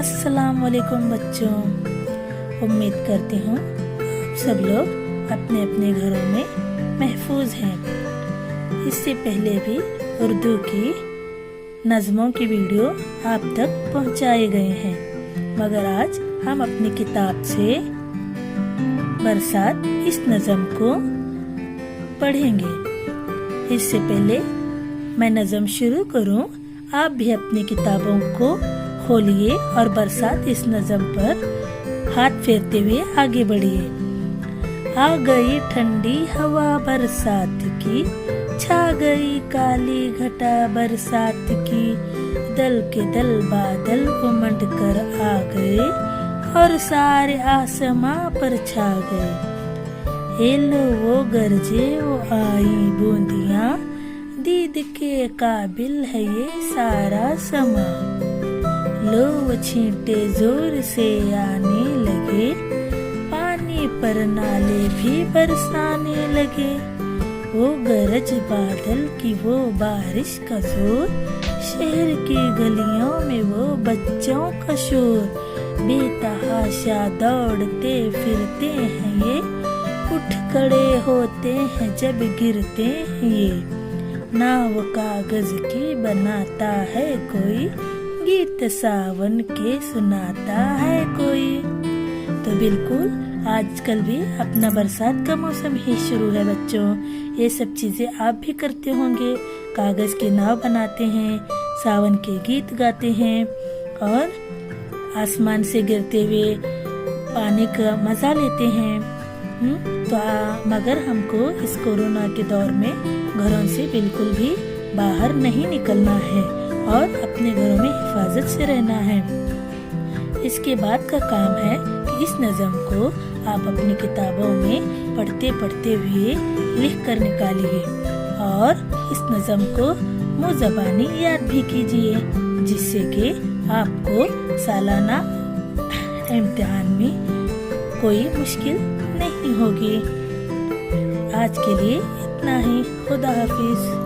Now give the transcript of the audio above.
अस्सलाम वालेकुम बच्चों। उम्मीद करती हूँ आप सब लोग अपने अपने घरों में महफूज हैं। इससे पहले भी उर्दू की नज़मों की वीडियो आप तक पहुँचाए गए हैं, मगर आज हम अपनी किताब से बरसात इस नज़म को पढ़ेंगे। इससे पहले मैं नज़म शुरू करूं, आप भी अपनी किताबों को खोलिए और बरसात इस नज़म पर हाथ फेरते हुए आगे बढ़िए। आ गई ठंडी हवा बरसात की, छा गई काली घटा बरसात की, दल के दल बादल उमड़ कर आ गए और सारे आसमां पर छा गए। हेलो वो गरजे वो आई बूंदियां, दीद के काबिल है ये सारा समा। लो वो छींटे जोर से आने लगे, पानी पर नाले भी बरसाने लगे। वो गरज बादल की वो बारिश का जोर, शहर की गलियों में वो बच्चों का शोर। बेतहाशा दौड़ते फिरते हैं ये, उठ खड़े होते हैं जब गिरते हैं ये। नाव कागज की बनाता है कोई, गीत सावन के सुनाता है कोई। तो बिल्कुल आजकल भी अपना बरसात का मौसम ही शुरू है बच्चों। ये सब चीजें आप भी करते होंगे। कागज की नाव बनाते हैं, सावन के गीत गाते हैं और आसमान से गिरते हुए पानी का मजा लेते हैं। मगर हमको इस कोरोना के दौर में घरों से बिल्कुल भी बाहर नहीं निकलना है और अपने घरों में हिफाजत से रहना है। इसके बाद का काम है कि इस नज़म को आप अपनी किताबों में पढ़ते पढ़ते हुए लिख कर निकालिए और इस नज़म को मुँह ज़बानी याद भी कीजिए, जिससे कि आपको सालाना इम्तिहान में कोई मुश्किल नहीं होगी। आज के लिए इतना ही। खुदा हाफिज।